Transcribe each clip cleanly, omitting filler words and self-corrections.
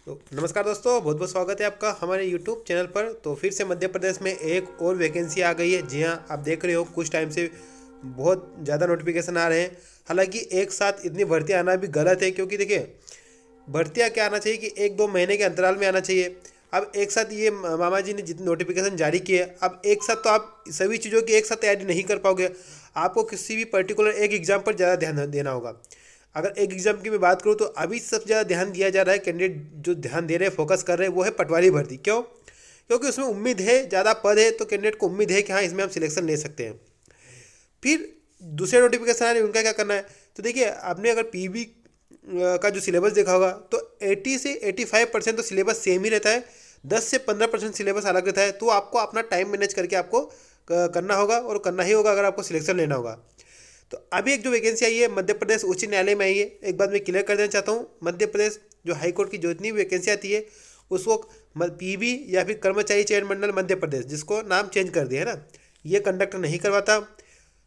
तो नमस्कार दोस्तों, बहुत बहुत स्वागत है आपका हमारे YouTube चैनल पर। तो फिर से मध्य प्रदेश में एक और वैकेंसी आ गई है। जी हाँ, आप देख रहे हो कुछ टाइम से बहुत ज़्यादा नोटिफिकेशन आ रहे हैं। हालांकि एक साथ इतनी भर्ती आना भी गलत है, क्योंकि देखिए भर्तियाँ क्या आना चाहिए कि एक दो महीने के अंतराल में आना चाहिए। अब एक साथ ये मामा जी ने जितनी नोटिफिकेशन जारी किए, अब एक साथ तो आप सभी चीज़ों की एक साथ तैयारी नहीं कर पाओगे। आपको किसी भी पर्टिकुलर एक एग्जाम पर ज़्यादा ध्यान देना होगा। अगर एक एग्जाम की मैं बात करूँ तो अभी सबसे ज़्यादा ध्यान दिया जा रहा है, कैंडिडेट जो ध्यान दे रहे हैं, फोकस कर रहे हैं, वो है पटवारी भर्ती। क्यों? क्योंकि उसमें उम्मीद है, ज़्यादा पद है, तो कैंडिडेट को उम्मीद है कि हाँ, इसमें हम सिलेक्शन ले सकते हैं। फिर दूसरे नोटिफिकेशन आ रहे हैं, उनका क्या करना है? तो देखिए, आपने अगर पीबी का जो सिलेबस देखा होगा तो 80 से 85% तो सिलेबस सेम ही रहता है। 10 से 15% सिलेबस अलग रहता है। तो आपको अपना टाइम मैनेज करके आपको करना होगा, और करना ही होगा अगर आपको सिलेक्शन लेना होगा। तो अभी एक जो वैकेंसी आई है मध्य प्रदेश उच्च न्यायालय में आई है। एक बात मैं क्लियर कर देना चाहता हूँ, मध्य प्रदेश जो हाई कोर्ट की जितनी भी वैकेंसी आती है उसको पीबी या फिर कर्मचारी चयन मंडल मध्य प्रदेश, जिसको नाम चेंज कर दिया है ना, ये कंडक्ट नहीं करवाता।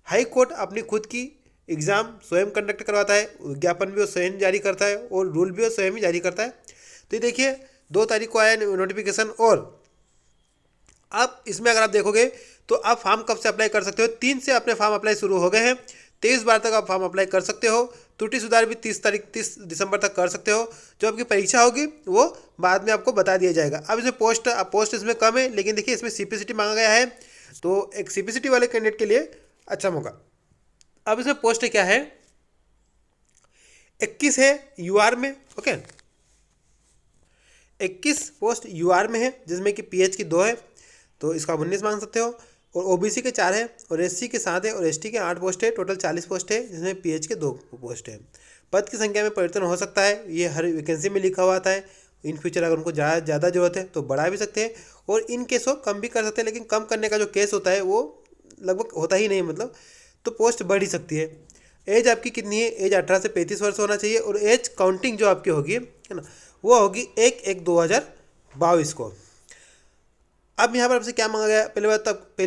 हाई कोर्ट अपनी खुद की एग्ज़ाम स्वयं कंडक्ट करवाता है, विज्ञापन भी वो स्वयं जारी करता है, और रूल भी वो स्वयं ही जारी करता है। तो ये देखिए, 2 तारीख को आया नोटिफिकेशन। और आप इसमें अगर आप देखोगे तो आप फॉर्म कब से अप्लाई कर सकते हो? 3 से अपने फॉर्म अप्लाई शुरू हो गए हैं। 23 बार तक आप फॉर्म अप्लाई कर सकते हो। त्रुटि सुधार भी 30 दिसंबर तक कर सकते हो। जो आपकी परीक्षा होगी वो बाद में आपको बता दिया जाएगा। अब इसमें पोस्ट इसमें कम है, लेकिन देखिए इसमें सीपीसीटी मांगा गया है, तो एक सीपीसीटी वाले कैंडिडेट के लिए अच्छा मौका। अब इसमें पोस्ट क्या है? 21 है यूआर में। ओके, 21 पोस्ट यूआर में है, जिसमें कि पीएच की 2 है, तो इसका 19 मांग सकते हो। और ओबीसी के 4 है, और एससी के 7 है, और एसटी के 8 पोस्ट है। टोटल 40 पोस्ट है, जिसमें पीएच के 2 पोस्ट है। पद की संख्या में परिवर्तन हो सकता है, ये हर वैकेंसी में लिखा हुआ आता है। इन फ्यूचर अगर उनको ज़्यादा जरूरत है तो बढ़ा भी सकते हैं, और इन केस को कम भी कर सकते हैं। लेकिन कम करने का जो केस होता है वो लगभग होता ही नहीं, मतलब तो पोस्ट बढ़ ही सकती है। एज आपकी कितनी है? एज 18 से 35 वर्ष होना चाहिए, और एज काउंटिंग जो आपकी होगी है ना, वो होगी 1/1/2022 को। अब यहाँ पर आपसे क्या मांगा गया? पहली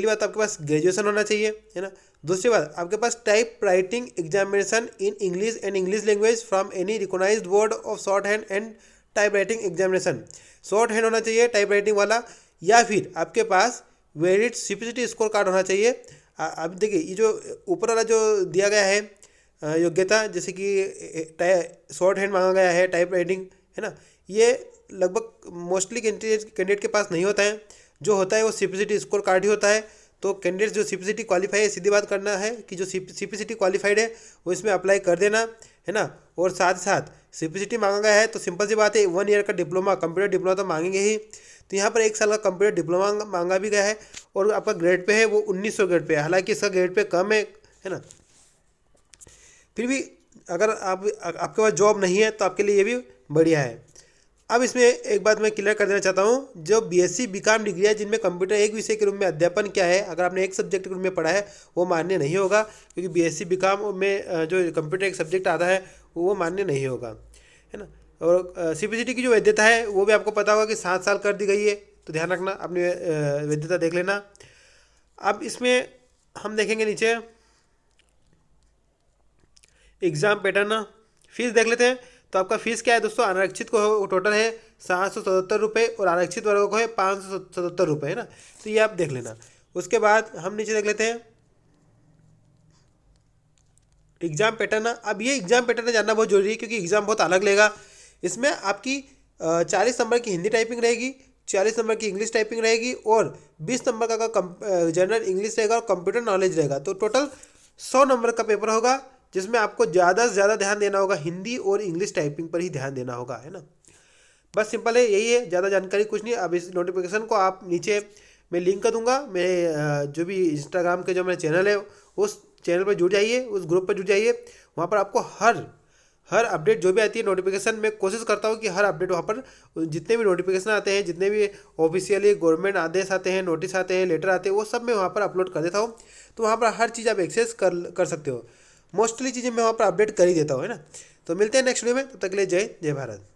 बात आपके पास ग्रेजुएशन होना चाहिए, है ना। दूसरी बात, आपके पास typewriting examination in English and English language from any recognised board of shorthand and typewriting examination. Shorthand होना चाहिए टाइप राइटिंग वाला, या फिर आपके पास वेरिड सीपीसीटी स्कोर कार्ड होना चाहिए। अब देखिए, ये जो ऊपर वाला जो दिया गया है योग्यता, जैसे कि शॉर्ट हैंड मांगा गया है, टाइप राइटिंग, है ना, ये लगभग मोस्टली कैंडिडेट के पास नहीं होता है। जो होता है वो सीपीसीटी स्कोर कार्ड ही होता है। तो कैंडिडेट जो सीपीसीटी क्वालिफाई है, सीधी बात करना है कि जो सीपीसीटी क्वालिफाइड है वो इसमें अप्लाई कर देना, है ना। और साथ ही साथ सीपीसीटी मांगा गया है, तो सिंपल सी बात है, 1 ईयर का डिप्लोमा, कंप्यूटर डिप्लोमा तो मांगेंगे ही। तो यहाँ पर 1 साल का कंप्यूटर डिप्लोमा मांगा भी गया है, और आपका ग्रेड पे है वो 1900 ग्रेड पे है। हालांकि इसका ग्रेड पे कम है ना। फिर भी अगर आपके पास जॉब नहीं है तो आपके लिए ये भी बढ़िया है। अब इसमें एक बात मैं क्लियर कर देना चाहता हूँ, जो बीएससी बीकॉम डिग्री है जिनमें कंप्यूटर एक विषय के रूप में अध्यापन किया है, अगर आपने एक सब्जेक्ट के रूप में पढ़ा है वो मान्य नहीं होगा, क्योंकि बीएससी बीकॉम में जो कंप्यूटर एक सब्जेक्ट आता है वो मान्य नहीं होगा, है ना। और सीपीसीटी की जो वैधता है वो भी आपको पता होगा कि 7 साल कर दी गई है, तो ध्यान रखना, अपनी वैधता देख लेना। अब इसमें हम देखेंगे नीचे एग्ज़ाम पैटर्न, फीस देख लेते हैं। तो आपका फीस क्या है दोस्तों? अनारक्षित को टोटल है 777 रुपये, और आरक्षित वर्गों को है 577 रुपये, है ना। तो ये आप देख लेना। उसके बाद हम नीचे देख लेते हैं एग्ज़ाम पैटर्न। अब ये एग्ज़ाम पैटर्न जानना बहुत जरूरी है, क्योंकि एग्ज़ाम बहुत अलग लेगा। इसमें आपकी 40 नंबर की हिंदी टाइपिंग रहेगी, 40 नंबर की इंग्लिश टाइपिंग रहेगी, और 20 नंबर का जनरल इंग्लिश रहेगा, और कंप्यूटर नॉलेज रहेगा। तो टोटल 100 नंबर का पेपर होगा, जिसमें आपको ज़्यादा से ज़्यादा ध्यान देना होगा हिंदी और इंग्लिश टाइपिंग पर ही ध्यान देना होगा, है ना। बस सिंपल है, यही है, ज़्यादा जानकारी कुछ नहीं। अब इस नोटिफिकेशन को आप नीचे मैं लिंक कर दूंगा, मेरे जो भी इंस्टाग्राम के जो मेरा चैनल है उस चैनल पर जुड़ जाइए, उस ग्रुप पर जुड़ जाइए। वहाँ पर आपको हर अपडेट जो भी आती है नोटिफिकेशन, मैं कोशिश करता हूँ कि हर अपडेट वहाँ पर जितने भी नोटिफिकेशन आते हैं, जितने भी ऑफिशियली गवर्नमेंट आदेश आते हैं, नोटिस आते हैं, लेटर आते हैं, वो सब मैं वहाँ पर अपलोड कर देता हूँ। तो वहाँ पर हर चीज़ आप एक्सेस कर सकते हो। मोस्टली चीज़ें मैं वहाँ पर अपडेट कर ही देता हूँ, है ना। तो मिलते हैं नेक्स्ट वीडियो में, तब तक के लिए जय जय भारत।